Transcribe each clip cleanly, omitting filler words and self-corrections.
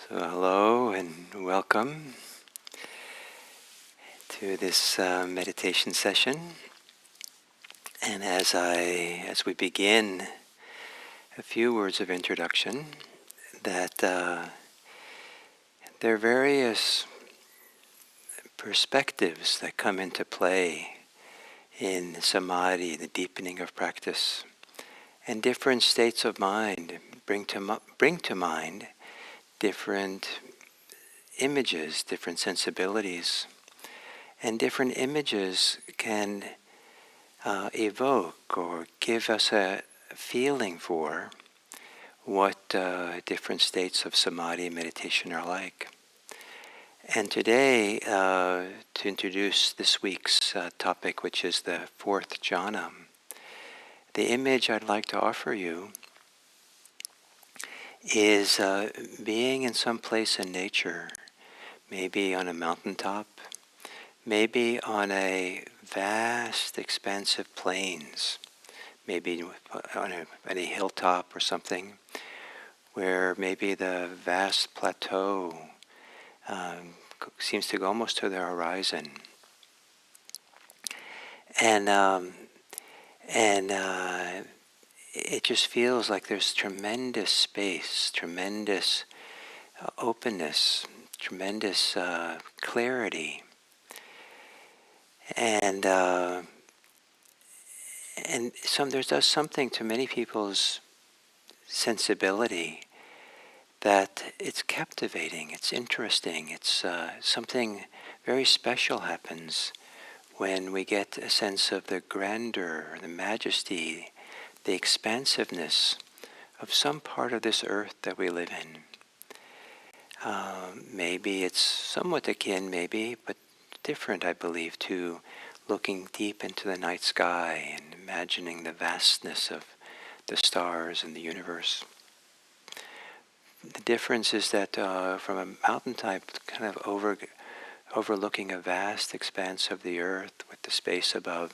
So hello and welcome to this meditation session. And as we begin, a few words of introduction that there are various perspectives that come into play in Samadhi, the deepening of practice, and different states of mind bring to mind different images, different sensibilities. And different images can evoke or give us a feeling for what different states of samadhi meditation are like. And today, to introduce this week's topic, which is the fourth jhana, the image I'd like to offer you is being in some place in nature, maybe on a mountaintop, maybe on a vast, expansive plains, maybe on a hilltop or something, where maybe the vast plateau seems to go almost to the horizon, and it just feels like there's tremendous space, tremendous openness, tremendous clarity. And there does something to many people's sensibility that it's captivating, it's interesting, it's something very special happens when we get a sense of the grandeur, the majesty, the expansiveness of some part of this earth that we live in. Maybe it's somewhat akin, but different, I believe, to looking deep into the night sky and imagining the vastness of the stars and the universe. The difference is that from a mountaintop, kind of overlooking a vast expanse of the earth with the space above,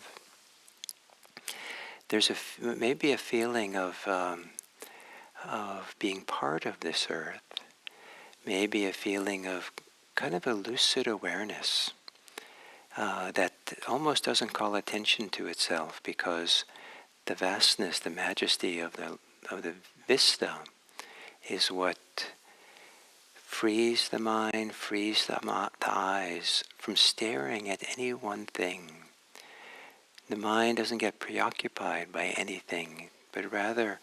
there's maybe a feeling of being part of this earth, maybe a feeling of kind of a lucid awareness that almost doesn't call attention to itself, because the vastness, the majesty of the vista is what frees the mind, frees the eyes from staring at any one thing. The mind doesn't get preoccupied by anything, but rather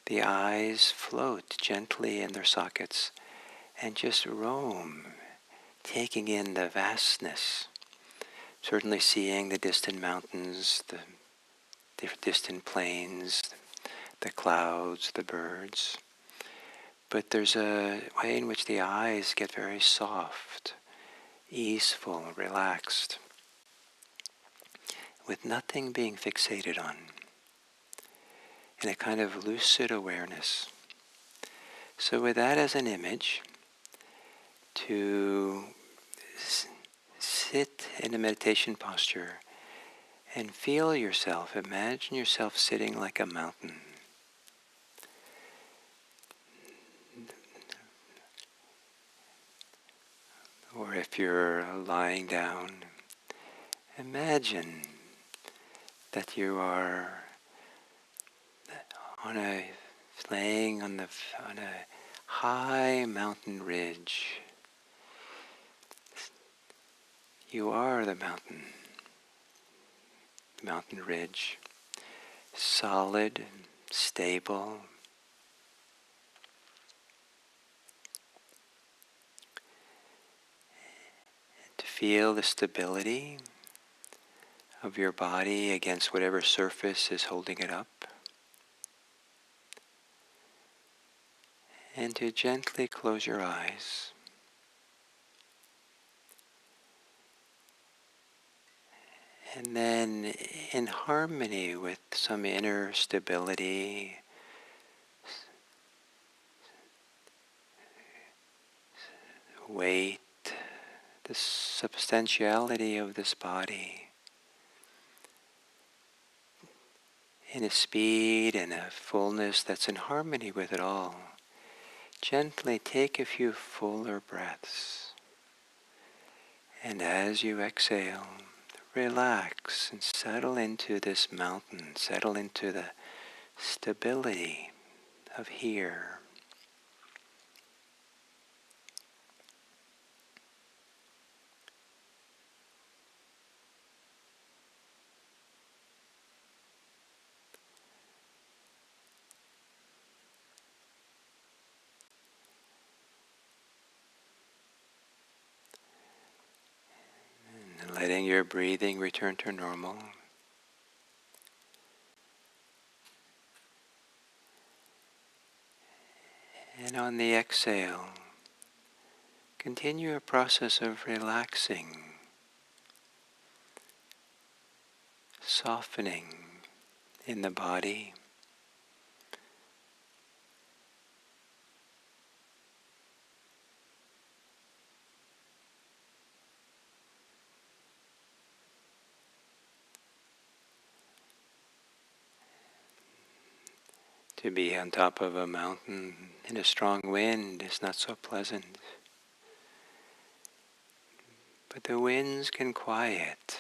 the eyes float gently in their sockets and just roam, taking in the vastness. Certainly seeing the distant mountains, the distant plains, the clouds, the birds. But there's a way in which the eyes get very soft, easeful, relaxed, with nothing being fixated on, in a kind of lucid awareness. So with that as an image, to sit in a meditation posture and feel yourself, imagine yourself sitting like a mountain. Or if you're lying down, imagine that you are laying on a high mountain ridge. You are the mountain ridge, solid and stable. To feel the stability of your body against whatever surface is holding it up. And to gently close your eyes. And then, in harmony with some inner stability, weight, the substantiality of this body, in a speed and a fullness that's in harmony with it all, gently take a few fuller breaths. And as you exhale, relax and settle into this mountain, settle into the stability of here. And letting your breathing return to normal. And on the exhale, continue a process of relaxing, softening in the body. To be on top of a mountain in a strong wind is not so pleasant. But the winds can quiet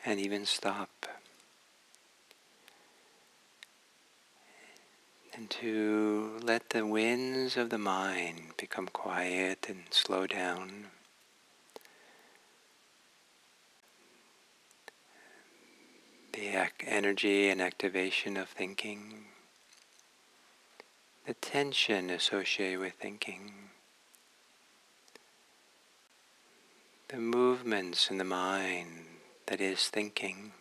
and even stop. And to let the winds of the mind become quiet and slow down. The energy and activation of thinking. The tension associated with thinking. The movements in the mind that is thinking.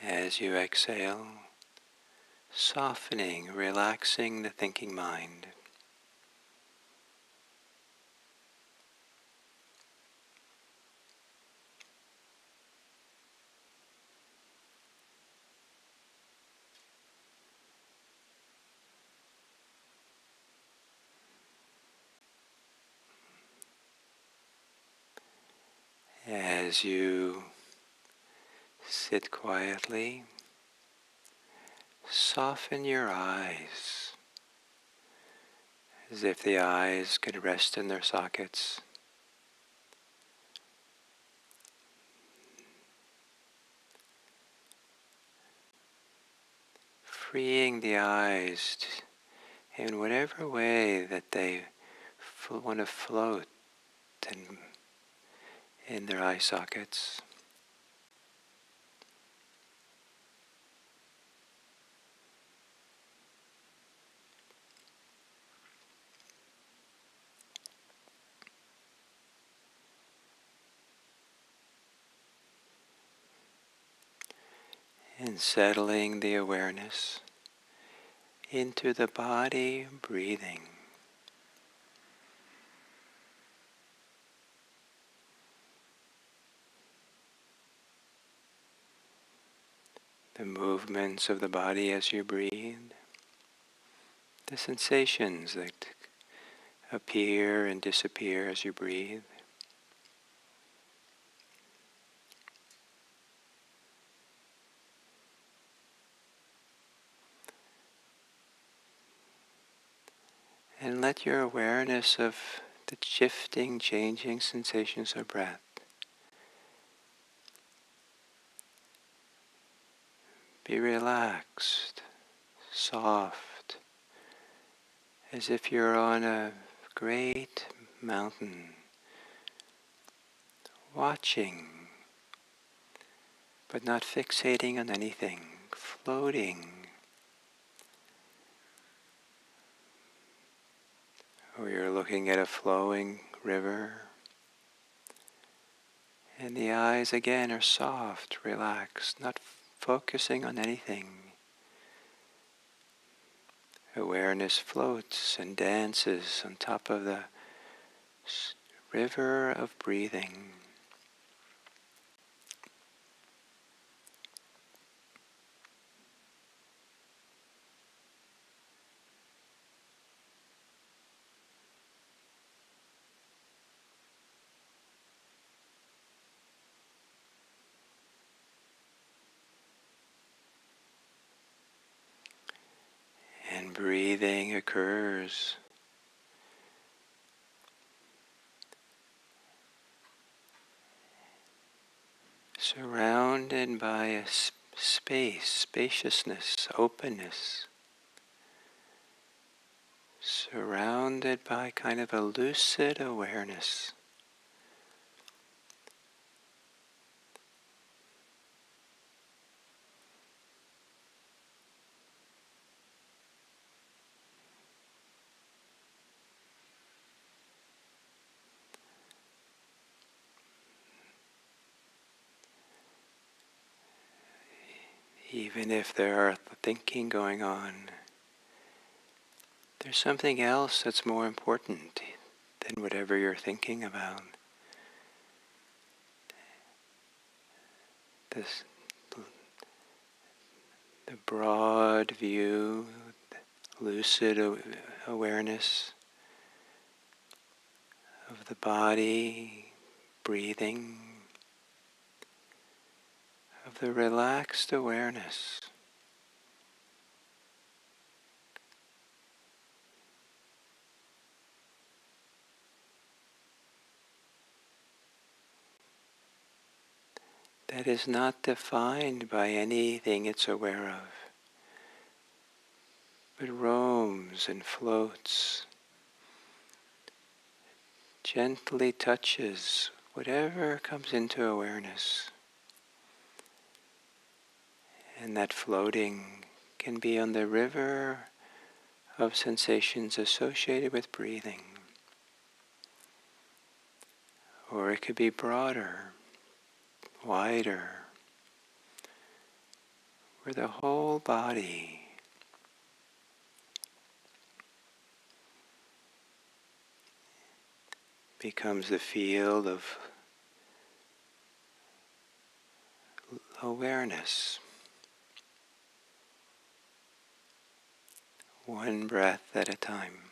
As you exhale, softening, relaxing the thinking mind. As you sit quietly, soften your eyes, as if the eyes could rest in their sockets. Freeing the eyes in whatever way that they want to float in their eye sockets. And settling the awareness into the body breathing. The movements of the body as you breathe. The sensations that appear and disappear as you breathe. And let your awareness of the shifting, changing sensations of breath be relaxed, soft, as if you're on a great mountain, watching, but not fixating on anything, floating. Or you're looking at a flowing river, and the eyes again are soft, relaxed, not focusing on anything. Awareness floats and dances on top of the river of breathing. breathing occurs. Surrounded by a space, spaciousness, openness. Surrounded by kind of a lucid awareness. Even if there are thinking going on, there's something else that's more important than whatever you're thinking about. This, the broad view, lucid awareness of the body, breathing, of the relaxed awareness. That is not defined by anything it's aware of, but roams and floats, gently touches whatever comes into awareness. And that floating can be on the river of sensations associated with breathing. Or it could be broader, wider, where the whole body becomes the field of awareness. One breath at a time.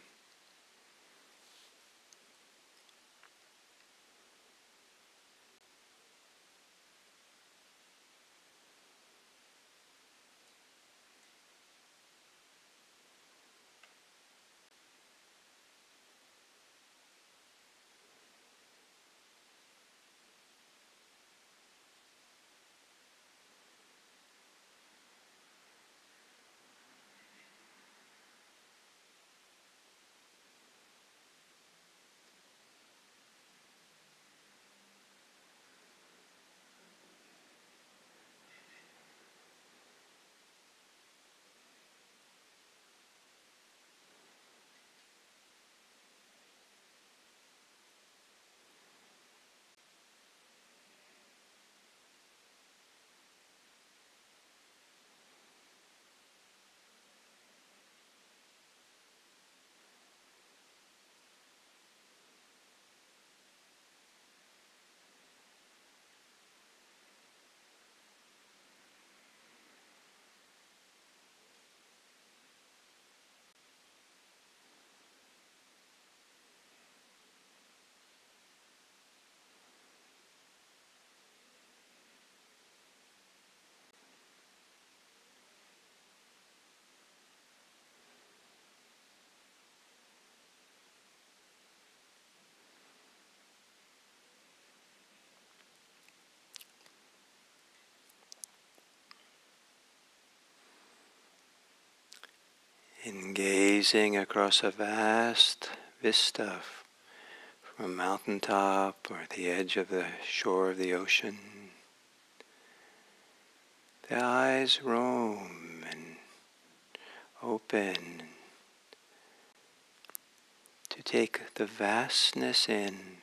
In gazing across a vast vista from a mountaintop or the edge of the shore of the ocean, the eyes roam and open to take the vastness in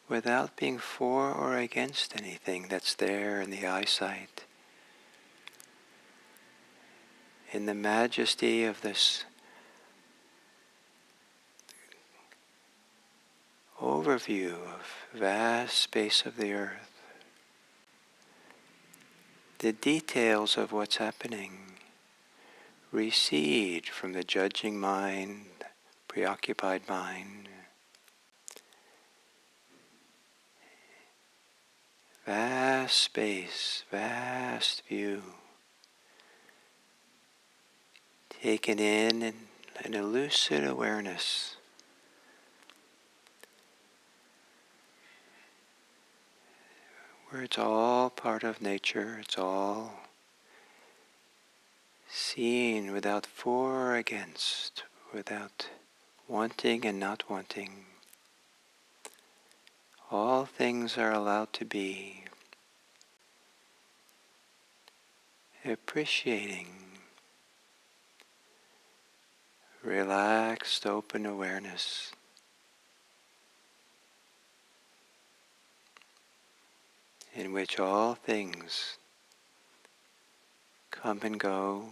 without being for or against anything that's there in the eyesight. In the majesty of this overview of vast space of the earth, the details of what's happening recede from the judging mind, preoccupied mind. Vast space, vast view. taken in an a lucid awareness where it's all part of nature, it's all seen without for or against, without wanting and not wanting. All things are allowed to be. Appreciating relaxed, open awareness. In which all things come and go,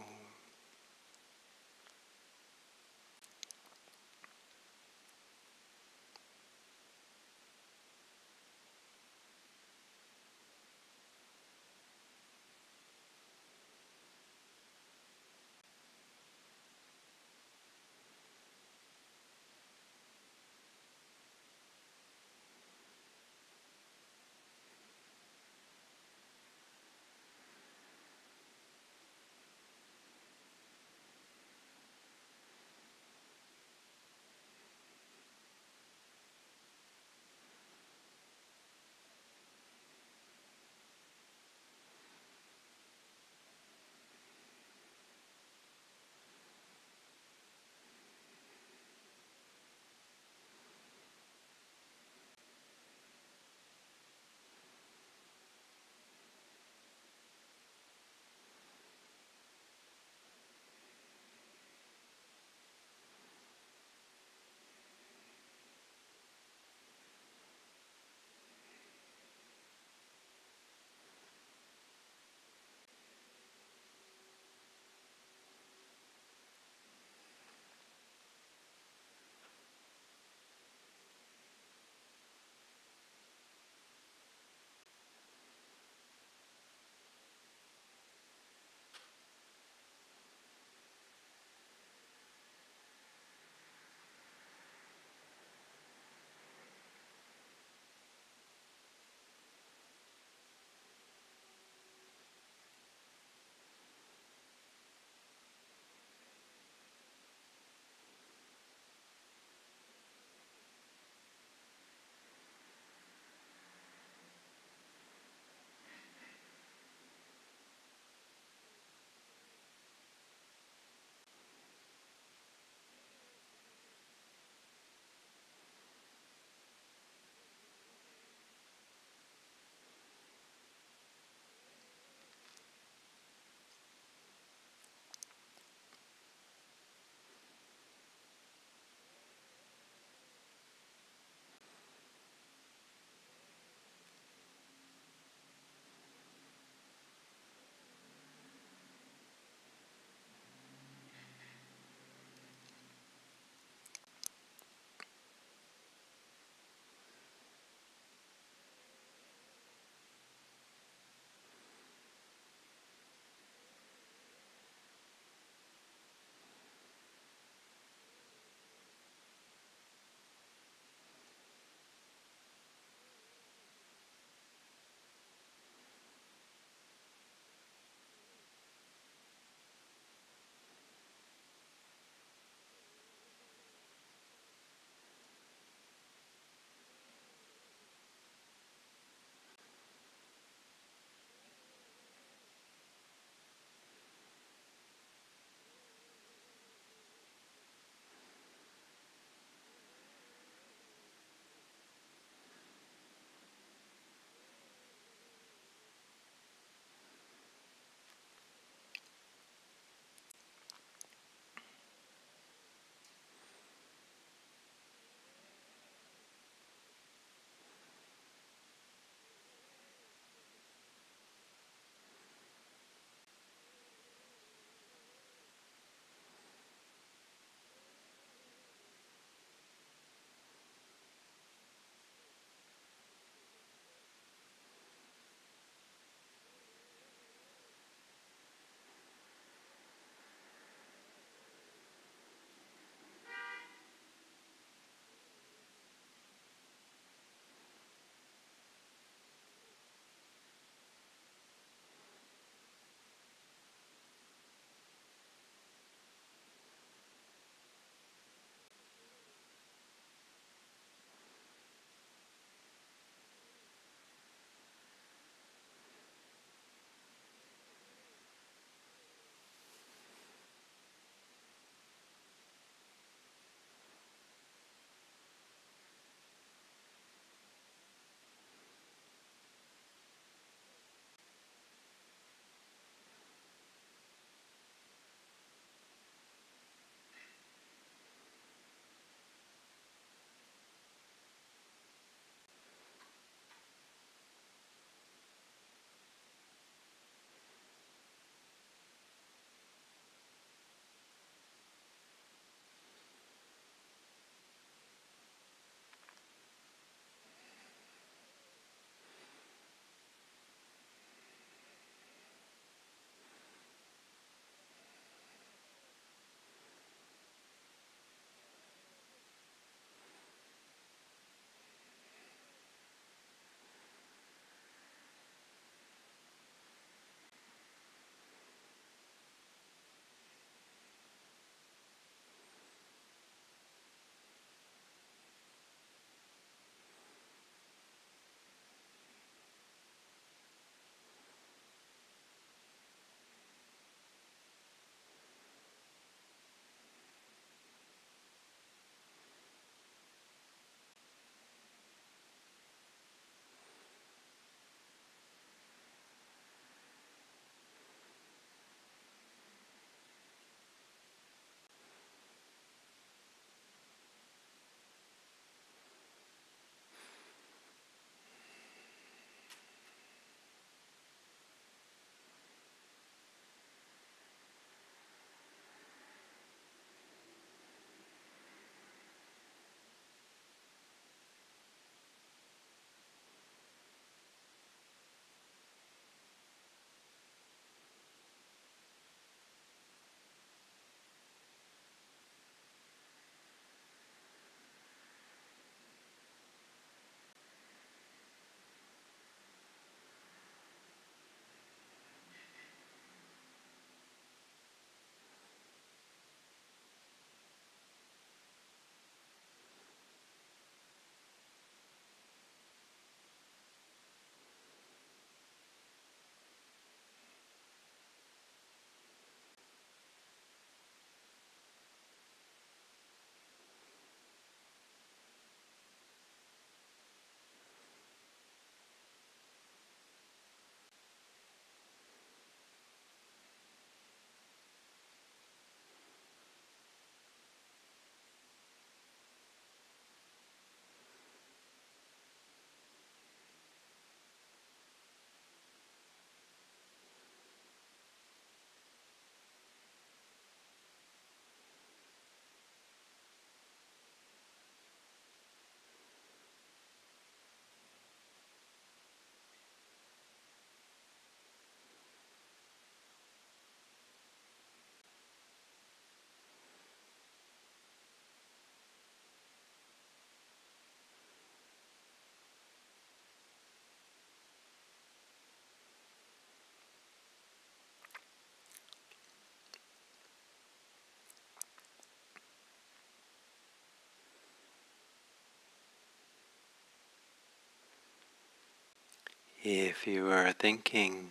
If you are thinking,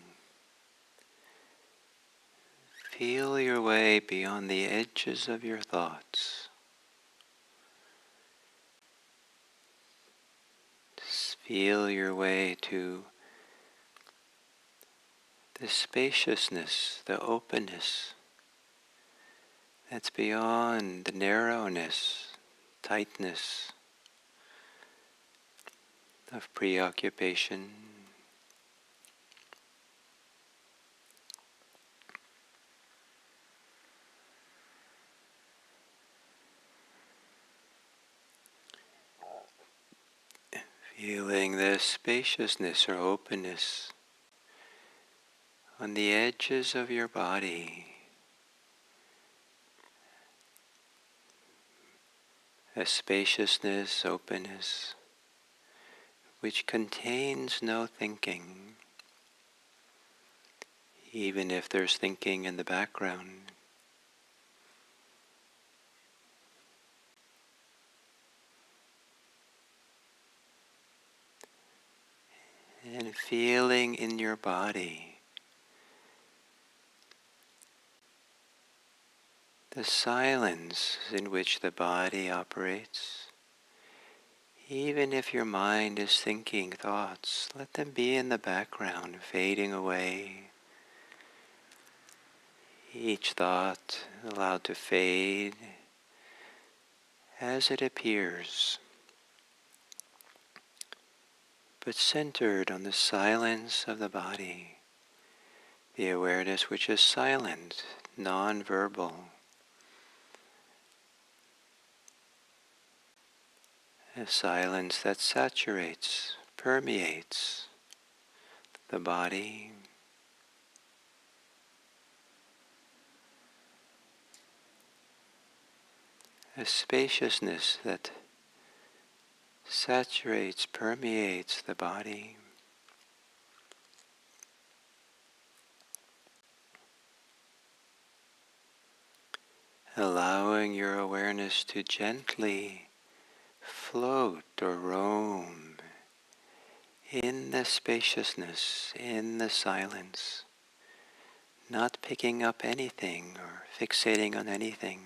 feel your way beyond the edges of your thoughts. Feel your way to the spaciousness, the openness that's beyond the narrowness, tightness of preoccupation. Feeling the spaciousness or openness on the edges of your body, a spaciousness, openness, which contains no thinking, even if there's thinking in the background. And feeling in your body the silence in which the body operates. Even if your mind is thinking thoughts, let them be in the background, fading away. Each thought allowed to fade as it appears, but centered on the silence of the body, the awareness which is silent, non-verbal. A silence that saturates, permeates the body. A spaciousness that saturates, permeates the body. Allowing your awareness to gently float or roam in the spaciousness, in the silence, not picking up anything or fixating on anything.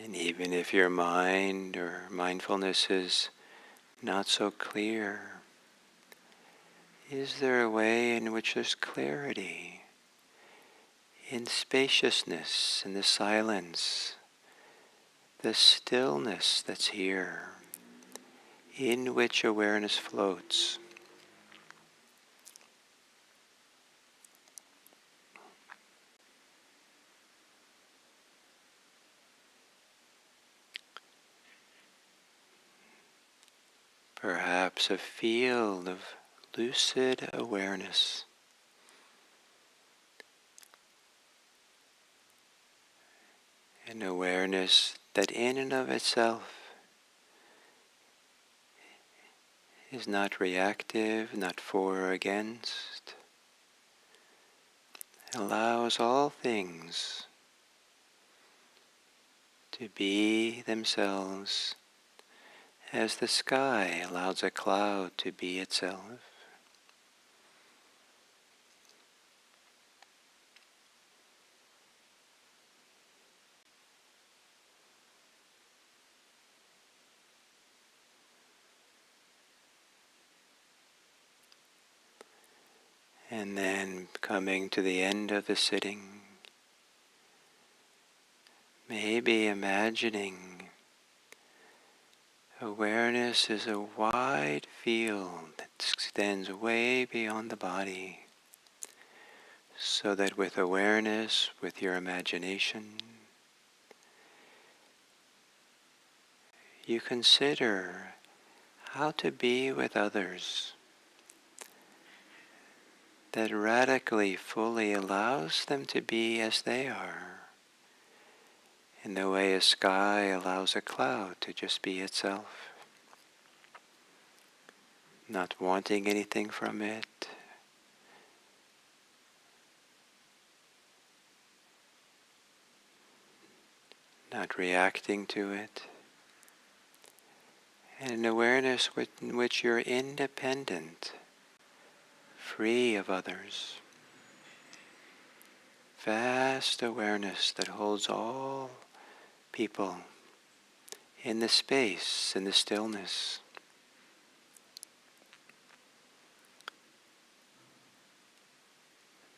And even if your mind or mindfulness is not so clear, is there a way in which there's clarity, in spaciousness, in the silence, the stillness that's here, in which awareness floats? Perhaps a field of lucid awareness. An awareness that in and of itself is not reactive, not for or against. Allows all things to be themselves as the sky allows a cloud to be itself. And then coming to the end of the sitting, maybe imagining awareness is a wide field that extends way beyond the body, so that with awareness, with your imagination, you consider how to be with others that radically, fully allows them to be as they are, in the way a sky allows a cloud to just be itself, not wanting anything from it, not reacting to it, and an awareness in which you're independent, free of others. Vast awareness that holds all people in the space, in the stillness.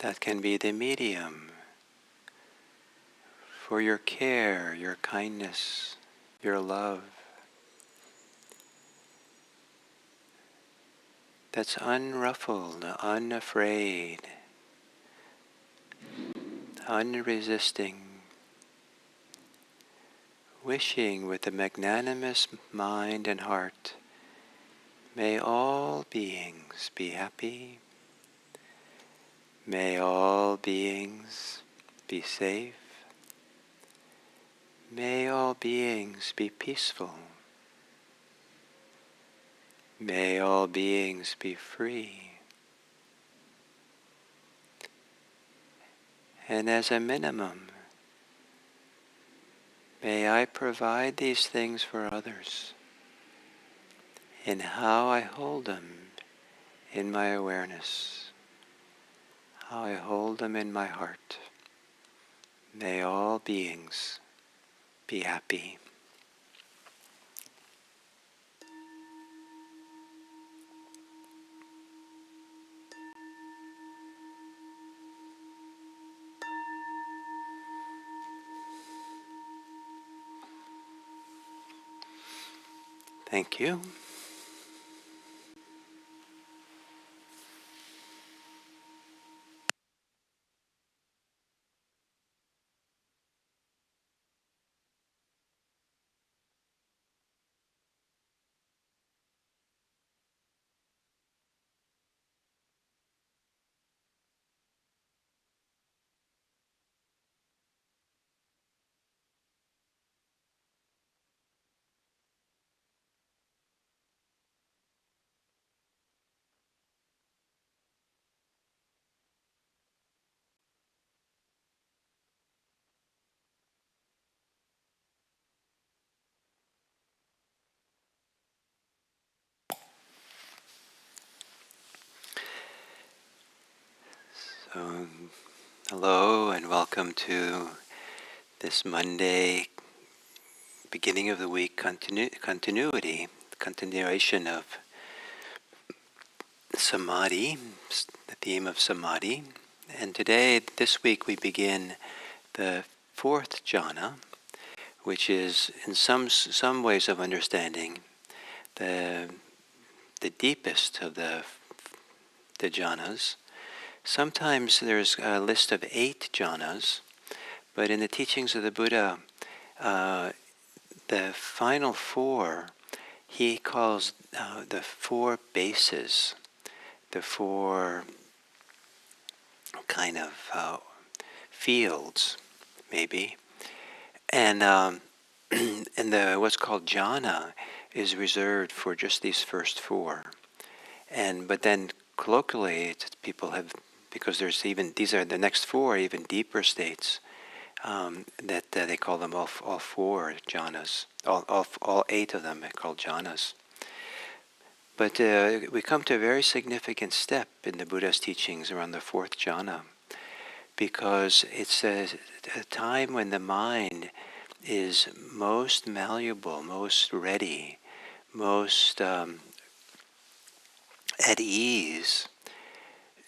That can be the medium for your care, your kindness, your love. That's unruffled, unafraid, unresisting, wishing with a magnanimous mind and heart, may all beings be happy, may all beings be safe, may all beings be peaceful, may all beings be free. And as a minimum, may I provide these things for others in how I hold them in my awareness, how I hold them in my heart. May all beings be happy. Thank you. So, hello and welcome to this Monday, beginning of the week continuation of Samadhi, the theme of Samadhi. And today, this week, we begin the fourth jhana, which is, in some ways of understanding, the deepest of the jhanas. Sometimes there's a list of 8 jhanas, but in the teachings of the Buddha, the final 4, he calls the 4 bases, the 4 kind of fields, maybe. And and what's called jhana is reserved for just these first 4. But then colloquially, people have, because there's even, these are the next 4 even deeper states, that they call them all 4 jhanas. All 8 of them are called jhanas. But we come to a very significant step in the Buddha's teachings around the 4th jhana, because it's a time when the mind is most malleable, most ready, most at ease,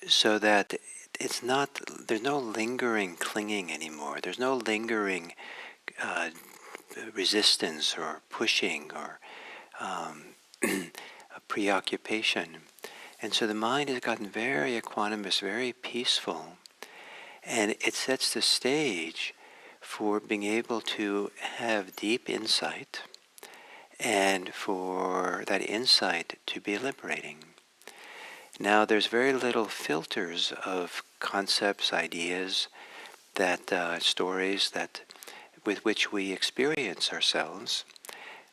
so that it's not, there's no lingering clinging anymore. There's no lingering resistance or pushing or a preoccupation. And so the mind has gotten very equanimous, very peaceful, and it sets the stage for being able to have deep insight and for that insight to be liberating. Now, there's very little filters of concepts, ideas, that stories that with which we experience ourselves,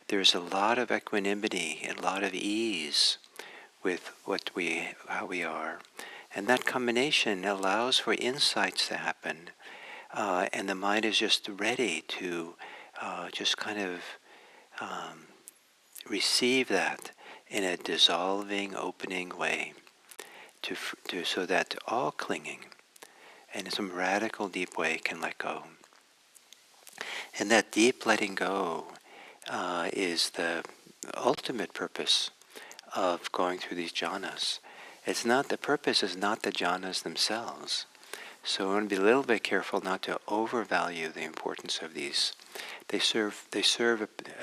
there's a lot of equanimity and a lot of ease with how we are. And that combination allows for insights to happen. And the mind is just ready to just kind of um, receive that in a dissolving, opening way, so that all clinging in some radical, deep way can let go. And that deep letting go is the ultimate purpose of going through these jhanas. The purpose is not the jhanas themselves. So we want to be a little bit careful not to overvalue the importance of these. They serve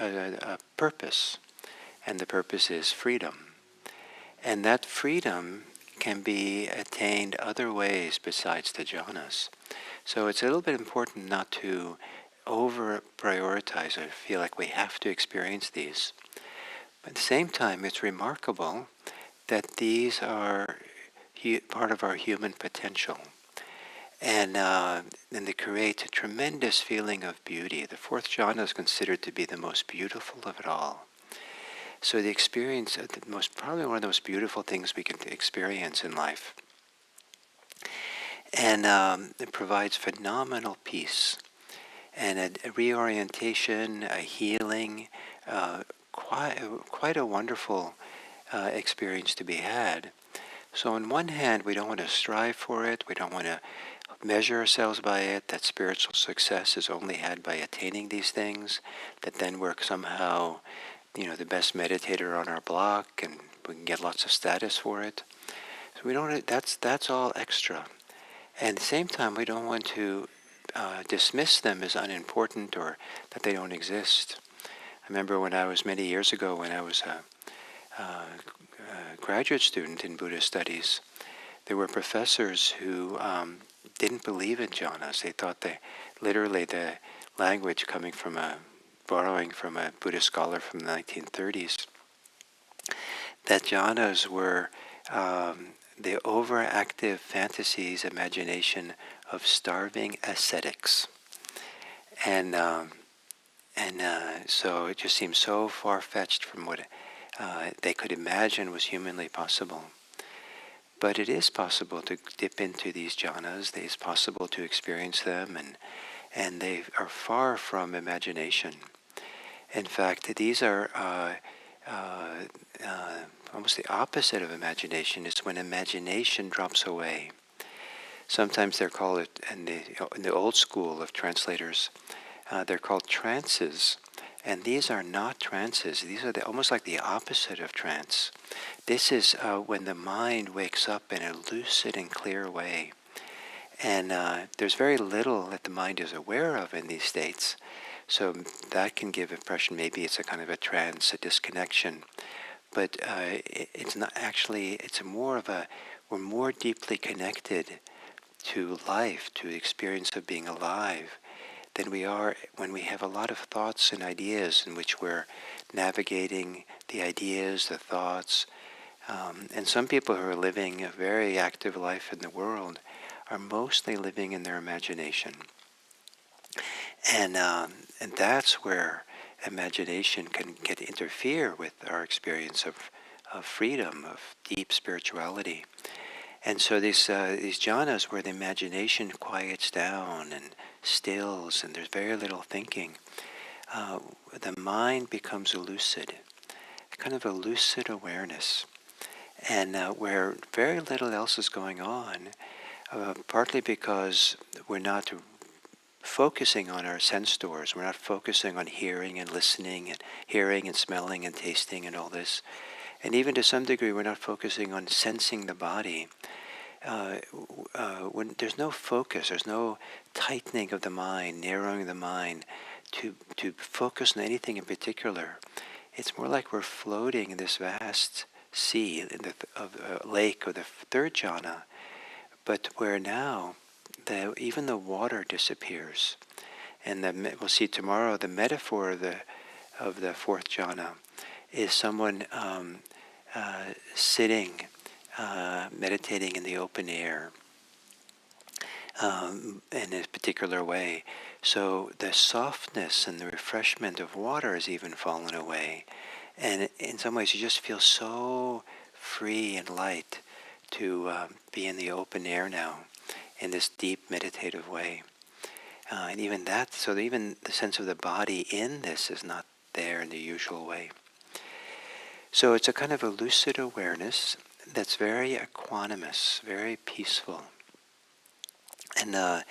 a purpose, and the purpose is freedom. And that freedom can be attained other ways besides the jhanas. So it's a little bit important not to over prioritize or feel like we have to experience these. But at the same time, it's remarkable that these are part of our human potential. And they create a tremendous feeling of beauty. The fourth jhana is considered to be the most beautiful of it all. So the experience, probably one of the most beautiful things we can experience in life. And it provides phenomenal peace and a reorientation, a healing, quite a wonderful experience to be had. So on one hand, we don't want to strive for it. We don't want to measure ourselves by it, that spiritual success is only had by attaining these things, that then we're somehow, the best meditator on our block and we can get lots of status for it. So we don't. That's all extra. And at the same time, we don't want to dismiss them as unimportant or that they don't exist. I remember many years ago when I was a graduate student in Buddhist studies, there were professors who didn't believe in jhanas. They thought literally the language borrowing from a Buddhist scholar from the 1930s, that jhanas were the overactive fantasies, imagination of starving ascetics. And so it just seems so far-fetched from what they could imagine was humanly possible. But it is possible to dip into these jhanas. It is possible to experience them, and they are far from imagination. In fact, these are almost the opposite of imagination. Is when imagination drops away. Sometimes they're called, in the old school of translators, they're called trances. And these are not trances. These are almost like the opposite of trance. This is when the mind wakes up in a lucid and clear way. And there's very little that the mind is aware of in these states. So that can give impression maybe it's a kind of a trance, a disconnection. But it's not actually, we're more deeply connected to life, to the experience of being alive, than we are when we have a lot of thoughts and ideas in which we're navigating the ideas, the thoughts. And some people who are living a very active life in the world are mostly living in their imagination. And that's where imagination can interfere with our experience of freedom, of deep spirituality. And so these jhanas where the imagination quiets down and stills and there's very little thinking, the mind becomes lucid, kind of a lucid awareness, and where very little else is going on, partly because we're not focusing on our sense doors. We're not focusing on hearing and listening and hearing and smelling and tasting and all this. And even to some degree, we're not focusing on sensing the body. When there's no focus, there's no tightening of the mind, narrowing the mind to focus on anything in particular. It's more like we're floating in this vast sea, of a lake of the third jhana, but where now even the water disappears. And we'll see tomorrow the metaphor of the fourth jhana is someone sitting, meditating in the open air in a particular way. So the softness and the refreshment of water has even fallen away. And in some ways you just feel so free and light to be in the open air now in this deep meditative way. And even that, so even the sense of the body in this is not there in the usual way. So it's a kind of a lucid awareness that's very equanimous, very peaceful. And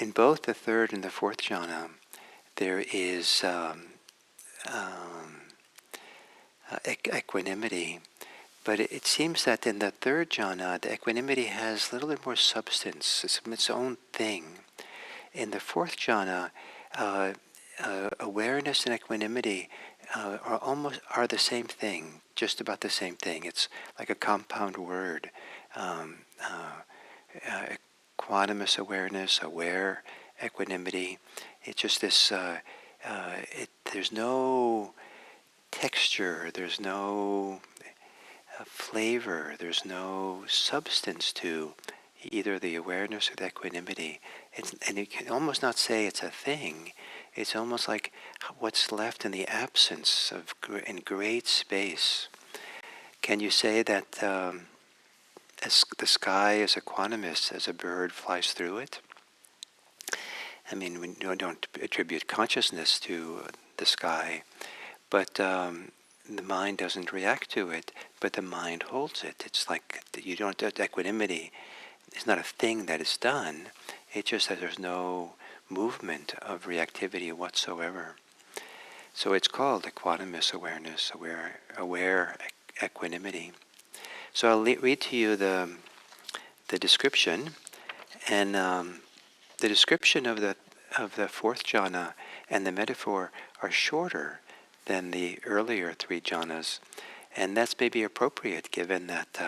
in both the third and the fourth jhana, there is equanimity. But it seems that in the third jhana, the equanimity has a little bit more substance. It's its own thing. In the fourth jhana, awareness and equanimity are the same thing, just about the same thing. It's like a compound word. Equanimous awareness, aware equanimity. It's just this. There's no texture. There's no flavor. There's no substance to either the awareness or the equanimity. And you can almost not say it's a thing. It's almost like what's left in the absence of in great space. Can you say that as the sky is equanimous as a bird flies through it? I mean, we don't attribute consciousness to the sky, but the mind doesn't react to it, but the mind holds it. It's like you don't. Equanimity is not a thing that is done. It's just that there's no movement of reactivity whatsoever. So it's called equanimous awareness, aware equanimity. So I'll read to you the description, and the description of the fourth jhana and the metaphor are shorter than the earlier three jhanas, and that's maybe appropriate given that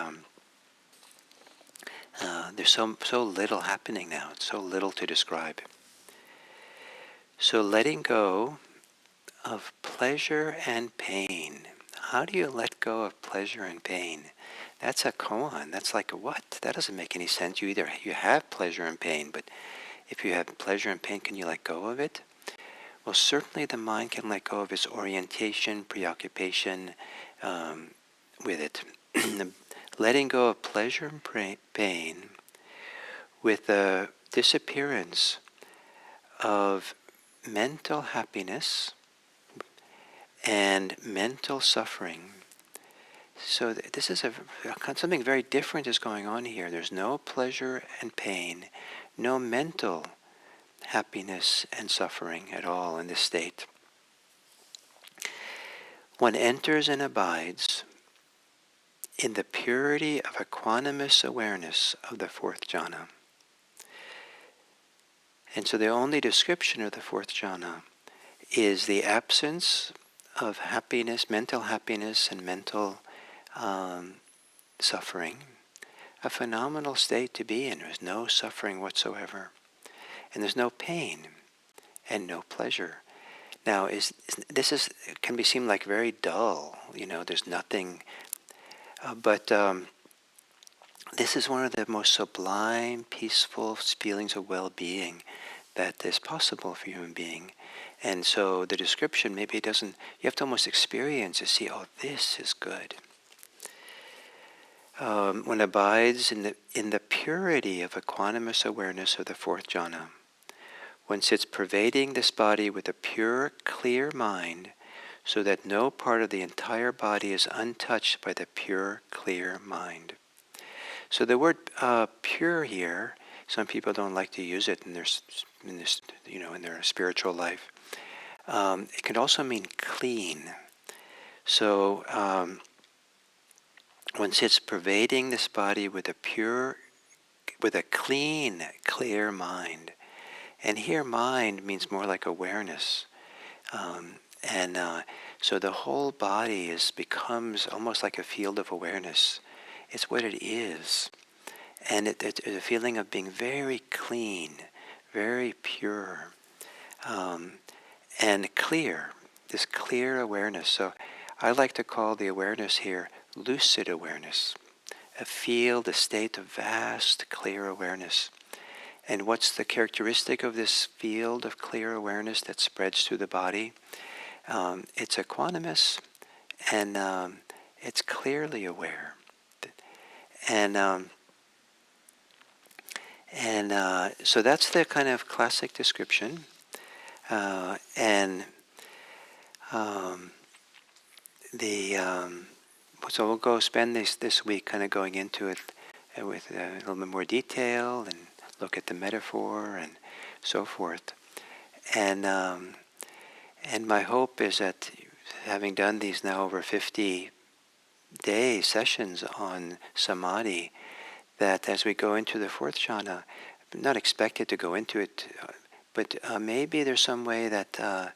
there's so little happening now. It's so little to describe. So letting go of pleasure and pain. How do you let go of pleasure and pain? That's a koan. That's like a what? That doesn't make any sense. You have pleasure and pain, but if you have pleasure and pain, can you let go of it? Well, certainly the mind can let go of its orientation, preoccupation with it. Letting go of pleasure and pain with the disappearance of mental happiness and mental suffering. So this is something very different is going on here. There's no pleasure and pain, no mental happiness and suffering at all in this state. One enters and abides in the purity of equanimous awareness of the fourth jhana. And so the only description of the fourth jhana is the absence of happiness, mental happiness and mental suffering. A phenomenal state to be in. There's no suffering whatsoever. And there's no pain and no pleasure. Now, this can be seem like very dull. There's nothing. But this is one of the most sublime, peaceful feelings of well-being that is possible for a human being. And so the description, maybe it doesn't, you have to almost experience to see, oh, this is good. One abides in the purity of equanimous awareness of the fourth jhana. One sits pervading this body with a pure, clear mind, so that no part of the entire body is untouched by the pure, clear mind. So the word pure here, some people don't like to use it in their spiritual life. It can also mean clean. So one sits pervading this body with a clean, clear mind. And here mind means more like awareness. So the whole body becomes almost like a field of awareness. It's what it is. And it's a feeling of being very clean, very pure, and clear, this clear awareness. So I like to call the awareness here lucid awareness, a state of vast, clear awareness. And what's the characteristic of this field of clear awareness that spreads through the body? It's equanimous, and it's clearly aware. And so that's the kind of classic description. So we'll go spend this week kind of going into it with a little bit more detail and look at the metaphor and so forth. And my hope is that, having done these now over 50-day sessions on Samadhi, that as we go into the fourth jhana, I'm not expected to go into it, but maybe there's some way that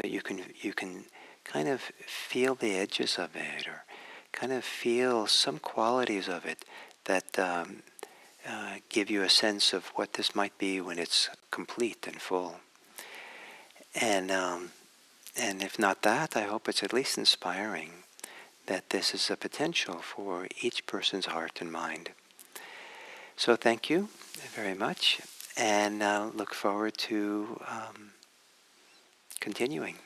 you can kind of feel the edges of it, or kind of feel some qualities of it that give you a sense of what this might be when it's complete and full. And if not that, I hope it's at least inspiring that this is a potential for each person's heart and mind. So thank you very much, and look forward to continuing.